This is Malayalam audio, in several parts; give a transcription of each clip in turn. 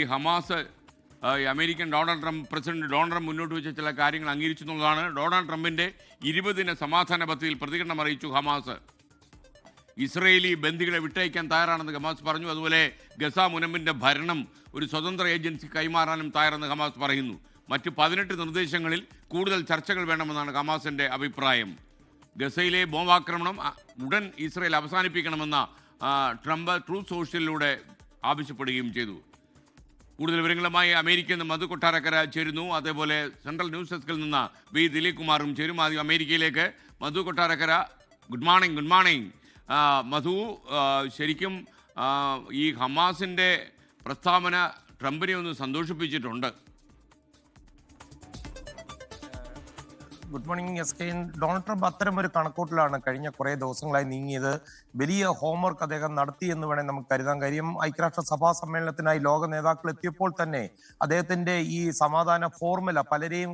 ഈ Hamas American president Donald Trump മുന്നോട്ട് വെച്ച ചില കാര്യങ്ങൾ അംഗീകരിച്ചു എന്നുള്ളതാണ്. ഡൊണാൾഡ് ട്രംപിന്റെ 20-ദിന സമാധാന പദ്ധതിയിൽ പ്രതികരണം അറിയിച്ചു ഹമാസ്. ഇസ്രയേലി ബന്ദികളെ വിട്ടയക്കാൻ തയ്യാറാണെന്ന് ഹമാസ് പറഞ്ഞു. അതുപോലെ ഗസ മുനമ്പിന്റെ ഭരണം ഒരു സ്വതന്ത്ര ഏജൻസി കൈമാറാനും തയ്യാറെന്ന് ഹമാസ് പറയുന്നു. മറ്റ് 18 നിർദ്ദേശങ്ങളിൽ കൂടുതൽ ചർച്ചകൾ വേണമെന്നാണ് ഹമാസിന്റെ അഭിപ്രായം. ഗസയിലെ ബോംബാക്രമണം ഉടൻ ഇസ്രയേൽ അവസാനിപ്പിക്കണമെന്ന ട്രംപ് ട്രൂത്ത് സോഷ്യലിലൂടെ ആവശ്യപ്പെടുകയും ചെയ്തു. കൂടുതൽ വിവരങ്ങളുമായി അമേരിക്കയിൽ നിന്ന് മധു കൊട്ടാരക്കര ചേരുന്നു. അതേപോലെ സെൻട്രൽ ന്യൂസ് ഡെസ്കിൽ നിന്ന് വി ദിലീപ് കുമാറും ചേരും. ആദ്യം അമേരിക്കയിലേക്ക് മധു കൊട്ടാരക്കര. Good morning. മധു, ശരിക്കും ഈ ഹമാസിൻ്റെ പ്രസ്താവന ട്രംപിനെ ഒന്ന് സന്തോഷിപ്പിച്ചിട്ടുണ്ട്. Good morning S K. Donald Trump അത്തരം ഒരു കണക്കൂട്ടിലാണ് കഴിഞ്ഞ കുറേ ദിവസങ്ങളായി നീങ്ങിയത്. വലിയ ഹോംവർക്ക് അദ്ദേഹം നടത്തി എന്ന് വേണേൽ നമുക്ക് കരുതാൻ. കാര്യം ഐക്യരാഷ്ട്ര സഭാ സമ്മേളനത്തിനായി ലോക നേതാക്കൾ എത്തിയപ്പോൾ തന്നെ അദ്ദേഹത്തിന്റെ ഈ സമാധാന ഫോർമുല പലരെയും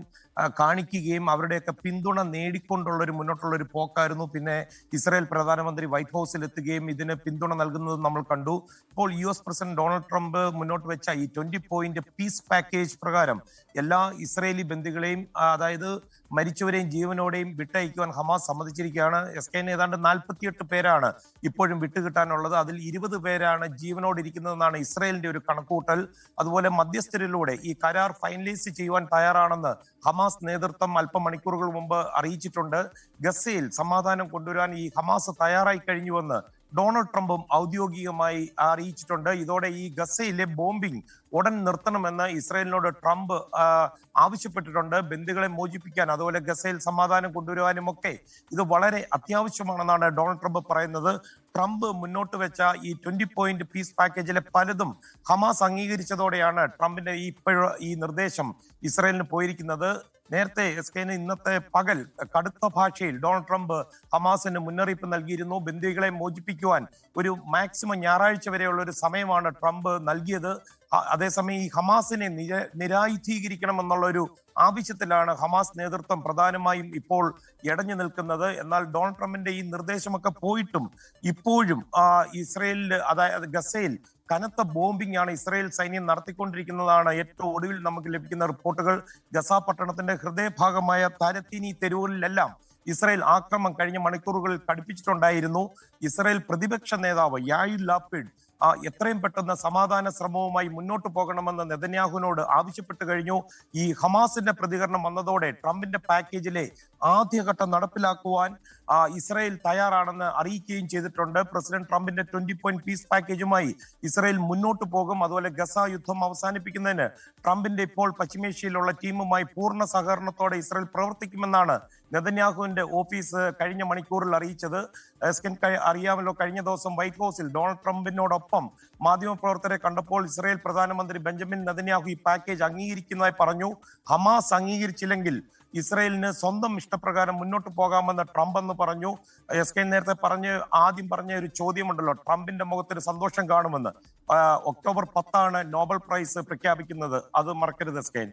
കാണിക്കുകയും അവരുടെയൊക്കെ പിന്തുണ നേടിക്കൊണ്ടുള്ള ഒരു മുന്നോട്ടുള്ള ഒരു പോക്കായിരുന്നു. പിന്നെ ഇസ്രായേൽ പ്രധാനമന്ത്രി വൈറ്റ് ഹൗസിൽ എത്തുകയും ഇതിന് പിന്തുണ നൽകുന്നത് നമ്മൾ കണ്ടു. ഇപ്പോൾ US പ്രസിഡന്റ് ഡൊണാൾഡ് ട്രംപ് മുന്നോട്ട് വെച്ച ഈ 20 പോയിന്റ് പീസ് പാക്കേജ് പ്രകാരം എല്ലാ ഇസ്രായേലി ബന്ദികളെയും, അതായത് മരിച്ചവരെയും ജീവനോടെയും വിട്ടയക്കുവാൻ ഹമാസ് സമ്മതിച്ചിരിക്കുകയാണ്. SKN ഏതാണ്ട് 48 പേരാണ് ഇപ്പോഴും വിട്ടുകിട്ടാനുള്ളത്. അതിൽ 20 പേരാണ് ജീവനോടിരിക്കുന്നതെന്നാണ് ഇസ്രായേലിന്റെ ഒരു കണക്കൂട്ടൽ. അതുപോലെ മധ്യസ്ഥരിലൂടെ ഈ കരാർ ഫൈനലൈസ് ചെയ്യുവാൻ തയ്യാറാണെന്ന് ഹമാസ് നേതൃത്വം അല്പമണിക്കൂറുകൾ മുമ്പ് അറിയിച്ചിട്ടുണ്ട്. ഗസയിൽ സമാധാനം കൊണ്ടുവരാൻ ഈ ഹമാസ് തയ്യാറായി കഴിഞ്ഞുവെന്ന് ഡൊണാൾഡ് ട്രംപും ഔദ്യോഗികമായി അറിയിച്ചിട്ടുണ്ട്. ഇതോടെ ഈ ഗസയിലെ ബോംബിംഗ് ഉടൻ നിർത്തണമെന്ന് ഇസ്രായേലിനോട് ട്രംപ് ആവശ്യപ്പെട്ടിട്ടുണ്ട്. ബന്ദികളെ മോചിപ്പിക്കാൻ, അതുപോലെ ഗസയിൽ സമാധാനം കൊണ്ടുവരുവാനും ഒക്കെ ഇത് വളരെ അത്യാവശ്യമാണെന്നാണ് ഡൊണാൾഡ് ട്രംപ് പറയുന്നത്. ട്രംപ് മുന്നോട്ട് വെച്ച ഈ 20 പോയിന്റ് പീസ് പാക്കേജിലെ പലതും ഹമാസ് അംഗീകരിച്ചതോടെയാണ് ട്രംപിന്റെ ഈ നിർദ്ദേശം ഇസ്രായേലിന് പോയിരിക്കുന്നത്. നേരത്തെ SKN ഇന്നത്തെ പകൽ കടുത്ത ഭാഷയിൽ ഡൊണാൾഡ് ട്രംപ് ഹമാസിന് മുന്നറിയിപ്പ് നൽകിയിരുന്നു. ബന്ദികളെ മോചിപ്പിക്കുവാൻ ഒരു മാക്സിമം ഞായറാഴ്ച വരെയുള്ള ഒരു സമയമാണ് ട്രംപ് നൽകിയത്. അതേസമയം ഈ ഹമാസിനെ നിരായുധീകരിക്കണമെന്നുള്ള ഒരു ആവശ്യത്തിലാണ് ഹമാസ് നേതൃത്വം പ്രധാനമായും ഇപ്പോൾ ഇടഞ്ഞു നിൽക്കുന്നത്. എന്നാൽ ഡൊണാൾഡ് ട്രംപിന്റെ ഈ നിർദ്ദേശമൊക്കെ പോയിട്ടും ഇപ്പോഴും ഇസ്രയേലിൽ, അതായത് ഗസയിൽ കനത്ത ബോംബിംഗ് ആണ് ഇസ്രായേൽ സൈന്യം നടത്തിക്കൊണ്ടിരിക്കുന്നതാണ് ഏറ്റവും ഒടുവിൽ നമുക്ക് ലഭിക്കുന്ന റിപ്പോർട്ടുകൾ. ഗസ പട്ടണത്തിന്റെ ഹൃദയഭാഗമായ താരത്തീനി തെരുവുകളിലെല്ലാം ഇസ്രായേൽ ആക്രമണം കഴിഞ്ഞ മണിക്കൂറുകളിൽ കടുപ്പിച്ചിട്ടുണ്ടായിരുന്നു. ഇസ്രായേൽ പ്രതിപക്ഷ നേതാവ് യായിർ ലാപിഡ് എത്രയും പെട്ടെന്ന് സമാധാന ശ്രമവുമായി മുന്നോട്ട് പോകണമെന്ന് നെതന്യാഹുവിനോട് ആവശ്യപ്പെട്ടു കഴിഞ്ഞു. ഈ ഹമാസിന്റെ പ്രതികരണം വന്നതോടെ ട്രംപിന്റെ പാക്കേജിലെ ആദ്യഘട്ടം നടപ്പിലാക്കുവാൻ ഇസ്രായേൽ തയ്യാറാണെന്ന് അറിയിക്കുകയും ചെയ്തിട്ടുണ്ട്. പ്രസിഡന്റ് ട്രംപിന്റെ 20 പോയിന്റ് പീസ് പാക്കേജുമായി ഇസ്രായേൽ മുന്നോട്ട് പോകും. അതുപോലെ ഗസ യുദ്ധം അവസാനിപ്പിക്കുന്നതിന് ട്രംപിന്റെ ഇപ്പോൾ പശ്ചിമേഷ്യയിലുള്ള ടീമുമായി പൂർണ്ണ സഹകരണത്തോടെ ഇസ്രായേൽ പ്രവർത്തിക്കുമെന്നാണ് നെതന്യാഹുവിന്റെ ഓഫീസ് കഴിഞ്ഞ മണിക്കൂറിൽ അറിയിച്ചത്. അറിയാമല്ലോ, കഴിഞ്ഞ ദിവസം വൈറ്റ് ഹൗസിൽ ഡൊണാൾഡ് ട്രംപിനോടൊപ്പം മാധ്യമപ്രവർത്തകരെ കണ്ടപ്പോൾ ഇസ്രായേൽ പ്രധാനമന്ത്രി ബെഞ്ചമിൻ നെതന്യാഹു ഈ പാക്കേജ് അംഗീകരിക്കുന്നതായി പറഞ്ഞു. ഹമാസ് അംഗീകരിച്ചില്ലെങ്കിൽ ഇസ്രായേലിന് സ്വന്തം ഇഷ്ടപ്രകാരം മുന്നോട്ട് പോകാമെന്ന് ട്രംപ് എന്ന് പറഞ്ഞു. SKN നേരത്തെ ആദ്യം പറഞ്ഞ ഒരു ചോദ്യമുണ്ടല്ലോ, ട്രംപിന്റെ മുഖത്തൊരു സന്തോഷം കാണുമെന്ന്. ഒക്ടോബർ 10 നോബൽ പ്രൈസ് പ്രഖ്യാപിക്കുന്നത്, അത് മറക്കരുത് SKN.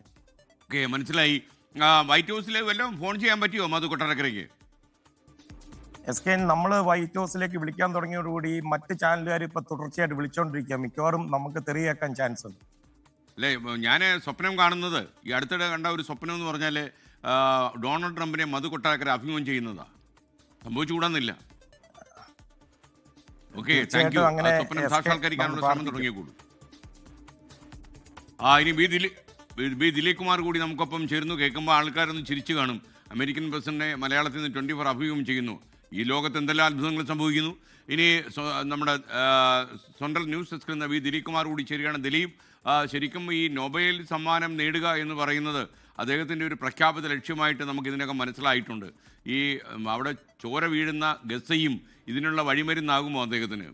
മനസ്സിലായി. വൈറ്റ് ഹൗസിലെ വല്ലതും ഫോൺ ചെയ്യാൻ പറ്റുമോ മധു കൊട്ടാരക്കരയ്ക്ക്? SKN നമ്മൾ വൈറ്റ് ഹൗസിലേക്ക് വിളിക്കാൻ തുടങ്ങിയതോടുകൂടി മറ്റ് ചാനലുകാർ ഇപ്പൊ തുടർച്ചയായിട്ട് വിളിച്ചോണ്ടിരിക്കുക. മിക്കവാറും നമുക്ക് തെറിയാക്കാൻ ചാൻസ് ഉണ്ട്. അല്ലേ, ഞാൻ സ്വപ്നം കാണുന്നത്, ഈ അടുത്തിടെ കണ്ട ഒരു സ്വപ്നം എന്ന് പറഞ്ഞാൽ ഡൊണാൾഡ് ട്രംപിനെ മധു കൊട്ടാരക്കര അഭിമുഖം ചെയ്യുന്നതാ. സംഭവിച്ചുകൂടാന്നില്ല. Okay, thank you. സ്വപ്നം സാക്ഷാത്കരിക്കാനുള്ള ശ്രമം തുടങ്ങിയേക്കൂടും. ഇനി ബി ദിലീപ് കുമാർ കൂടി നമുക്കൊപ്പം ചേർന്നു. കേൾക്കുമ്പോൾ ആൾക്കാരൊന്ന് ചിരിച്ചു കാണും. അമേരിക്കൻ പ്രസിഡന്റിനെ മലയാളത്തിൽ നിന്ന് 24 അഭിമുഖം ചെയ്യുന്നു. ഈ ലോകത്ത് എന്തെല്ലാം അത്ഭുതങ്ങൾ സംഭവിക്കുന്നു. ഇനി നമ്മുടെ സെൻട്രൽ ന്യൂസ് ഡെസ്കിൽ നിന്ന് ദിലീപ് കുമാർ കൂടി ചേരുകയാണ്. ദിലീപ്, ശരിക്കും ഈ നൊബേൽ സമ്മാനം നേടുക എന്ന് പറയുന്നത് അദ്ദേഹത്തിൻ്റെ ഒരു പ്രഖ്യാപിത ലക്ഷ്യമായിട്ട് നമുക്ക് ഇതിനകം മനസ്സിലായിട്ടുണ്ട്. ഈ അവിടെ ചോര വീഴുന്ന ഗസയും ഇതിനുള്ള വഴിമരുന്നാകുമോ അദ്ദേഹത്തിന്?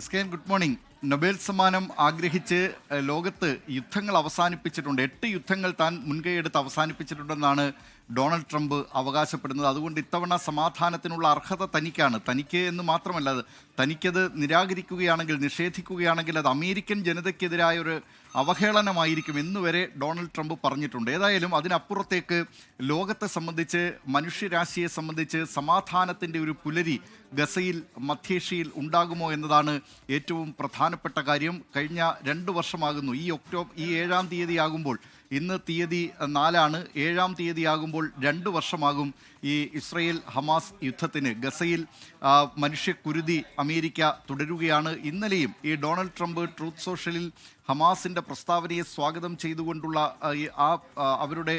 SKN good morning. നൊബേൽ സമ്മാനം ആഗ്രഹിച്ച് ലോകത്ത് യുദ്ധങ്ങൾ അവസാനിപ്പിച്ചിട്ടുണ്ട്. 8 യുദ്ധങ്ങൾ താൻ മുൻകൈയെടുത്ത് അവസാനിപ്പിച്ചിട്ടുണ്ടെന്നാണ് ഡൊണാൾഡ് ട്രംപ് അവകാശപ്പെടുന്നത്. അതുകൊണ്ട് ഇത്തവണ സമാധാനത്തിനുള്ള അർഹത തനിക്കാണ്. തനിക്ക് എന്ന് മാത്രമല്ല, തനിക്കത് നിരാകരിക്കുകയാണെങ്കിൽ, നിഷേധിക്കുകയാണെങ്കിൽ അത് അമേരിക്കൻ ജനതയ്ക്കെതിരായ ഒരു അവഹേളനമായിരിക്കും എന്നുവരെ ഡൊണാൾഡ് ട്രംപ് പറഞ്ഞിട്ടുണ്ട്. ഏതായാലും അതിനപ്പുറത്തേക്ക് ലോകത്തെ സംബന്ധിച്ച്, മനുഷ്യരാശിയെ സംബന്ധിച്ച് സമാധാനത്തിൻ്റെ ഒരു പുലരി ഗസയിൽ, മധ്യേഷ്യയിൽ ഉണ്ടാകുമോ എന്നതാണ് ഏറ്റവും പ്രധാന പ്രധാനപ്പെട്ട കാര്യം, കഴിഞ്ഞ 2 വർഷമാകുന്നു ഈ 7-ാം തീയതി ആകുമ്പോൾ, ഇന്ന് തീയതി 4-ആണ്, 7-ാം തീയതി ആകുമ്പോൾ 2 വർഷമാകും ഈ ഇസ്രയേൽ ഹമാസ് യുദ്ധത്തിന്. ഗസയിൽ മനുഷ്യക്കുരുതി അമേരിക്ക തുടരുകയാണ്. ഇന്നലെയും ഈ ഡൊണാൾഡ് ട്രംപ് ട്രൂത്ത് സോഷ്യലിൽ ഹമാസിൻ്റെ പ്രസ്താവനയെ സ്വാഗതം ചെയ്തുകൊണ്ടുള്ള അവരുടെ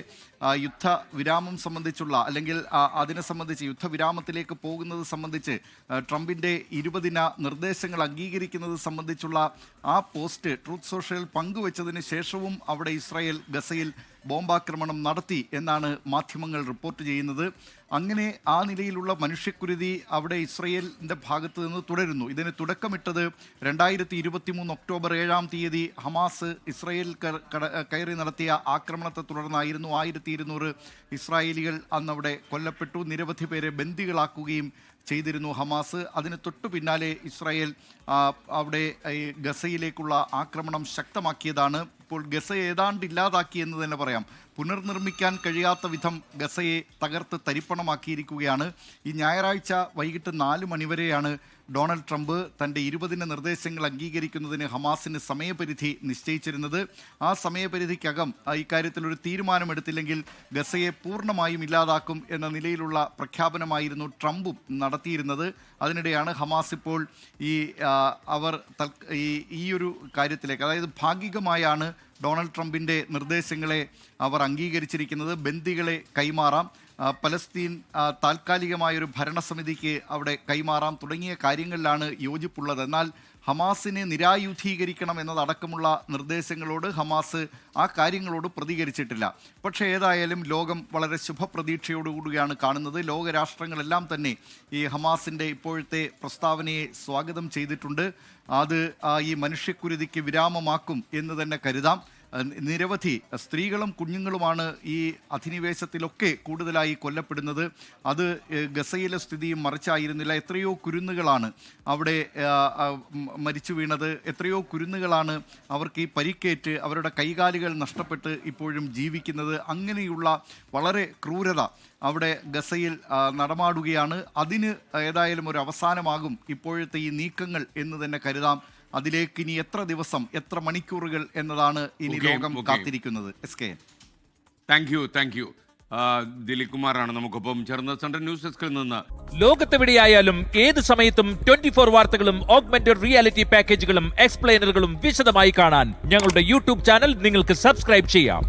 യുദ്ധവിരാമം സംബന്ധിച്ചുള്ള, അല്ലെങ്കിൽ അതിനെ സംബന്ധിച്ച് യുദ്ധവിരാമത്തിലേക്ക് പോകുന്നത് സംബന്ധിച്ച് ട്രംപിൻ്റെ 20 ദിന നിർദ്ദേശങ്ങൾ അംഗീകരിക്കുന്നത് സംബന്ധിച്ചുള്ള ആ പോസ്റ്റ് ട്രൂത്ത് സോഷ്യൽ പങ്കുവച്ചതിന് ശേഷവും അവിടെ ഇസ്രായേൽ ഗസയിൽ ബോംബാക്രമണം നടത്തി എന്നാണ് മാധ്യമങ്ങൾ റിപ്പോർട്ട് ചെയ്യുന്നത്. അങ്ങനെ ആ നിലയിലുള്ള മനുഷ്യക്കുരുതി അവിടെ ഇസ്രയേലിൻ്റെ ഭാഗത്ത് നിന്ന് തുടരുന്നു. ഇതിന് തുടക്കമിട്ടത് 2023 ഒക്ടോബർ 7-ാം തീയതി ഹമാസ് ഇസ്രയേൽ കയറി നടത്തിയ ആക്രമണത്തെ തുടർന്നായിരുന്നു. 1200 ഇസ്രായേലികൾ അന്നവിടെ കൊല്ലപ്പെട്ടു. നിരവധി പേരെ ബന്ദികളാക്കുകയും ചെയ്തിരുന്നു ഹമാസ്. അതിന് തൊട്ടു പിന്നാലെ ഇസ്രായേൽ അവിടെ ഗസയിലേക്കുള്ള ആക്രമണം ശക്തമാക്കിയതാണ്. ഇപ്പോൾ ഗസ ഏതാണ്ട് ഇല്ലാതാക്കി എന്ന് തന്നെ പറയാം. പുനർനിർമ്മിക്കാൻ കഴിയാത്ത വിധം ഗസയെ തകർത്ത് തരിപ്പണമാക്കിയിരിക്കുകയാണ്. ഈ ഞായറാഴ്ച വൈകിട്ട് 4 മണിവരെയാണ് ഡൊണാൾഡ് ട്രംപ് തൻ്റെ 20 ദിന നിർദ്ദേശങ്ങൾ അംഗീകരിക്കുന്നതിന് ഹമാസിന് സമയപരിധി നിശ്ചയിച്ചിരുന്നത്. ആ സമയപരിധിക്കകം ഇക്കാര്യത്തിലൊരു തീരുമാനമെടുത്തില്ലെങ്കിൽ ഗസയെ പൂർണ്ണമായും ഇല്ലാതാക്കും എന്ന നിലയിലുള്ള പ്രഖ്യാപനമായിരുന്നു ട്രംപും നടത്തിയിരുന്നത്. അതിനിടെയാണ് ഹമാസ് ഇപ്പോൾ ഈ ഒരു കാര്യത്തിലേക്ക്, അതായത് ഭാഗികമായാണ് ഡൊണാൾഡ് ട്രംപിൻ്റെ നിർദ്ദേശങ്ങളെ അവർ അംഗീകരിച്ചിരിക്കുന്നത്. ബന്ദികളെ കൈമാറാം, പലസ്തീൻ താൽക്കാലികമായൊരു ഭരണസമിതിക്ക് അവിടെ കൈമാറാം തുടങ്ങിയ കാര്യങ്ങളിലാണ് യോജിപ്പുള്ളത്. എന്നാൽ ഹമാസിനെ നിരായുധീകരിക്കണം എന്നതടക്കമുള്ള നിർദ്ദേശങ്ങളോട് ഹമാസ് ആ കാര്യങ്ങളോട് പ്രതികരിച്ചിട്ടില്ല. പക്ഷേ ഏതായാലും ലോകം വളരെ ശുഭപ്രതീക്ഷയോടുകൂടിയാണ് കാണുന്നത്. ലോകരാഷ്ട്രങ്ങളെല്ലാം തന്നെ ഈ ഹമാസിൻ്റെ ഇപ്പോഴത്തെ പ്രസ്താവനയെ സ്വാഗതം ചെയ്തിട്ടുണ്ട്. അത് ഈ മനുഷ്യക്കുരുതിക്ക് വിരാമമാക്കും എന്ന് തന്നെ കരുതാം. നിരവധി സ്ത്രീകളും കുഞ്ഞുങ്ങളുമാണ് ഈ അധിനിവേശത്തിലൊക്കെ കൂടുതലായി കൊല്ലപ്പെടുന്നത്. അത് ഗസയിലെ സ്ഥിതിയും മറിച്ചായിരുന്നില്ല. എത്രയോ കുരുന്നുകളാണ് അവിടെ മരിച്ചു വീണത്. എത്രയോ കുരുന്നുകളാണ് അവർക്ക് ഈ പരിക്കേറ്റ് അവരുടെ കൈകാലുകൾ നഷ്ടപ്പെട്ട് ഇപ്പോഴും ജീവിക്കുന്നത്. അങ്ങനെയുള്ള വളരെ ക്രൂരത അവിടെ ഗസയിൽ നടമാടുകയാണ്. അതിന് ഏതായാലും ഒരു അവസാനമാകും ഇപ്പോഴത്തെ ഈ നീക്കങ്ങൾ എന്ന് തന്നെ കരുതാം. അതിലേക്ക് ഇനി എത്ര ദിവസം, എത്ര മണിക്കൂറുകൾ എന്നതാണ് ഇനി ലോകം കാത്തിരിക്കുന്നത്. Thank you. ദിലീപ് കുമാറാണ് നമുക്കൊപ്പം ചേർന്ന് സെൻട്രൽ ന്യൂസ് ഡെസ്കിൽ നിന്ന്. ലോകത്തെവിടെയായാലും ഏത് സമയത്തും 24 വാർത്തകളും ഓഗ്മെന്റഡ് റിയാലിറ്റി പാക്കേജുകളും എക്സ്പ്ലെയിനറുകളും വിശദമായി കാണാൻ ഞങ്ങളുടെ യൂട്യൂബ് ചാനൽ നിങ്ങൾക്ക് സബ്സ്ക്രൈബ് ചെയ്യാം.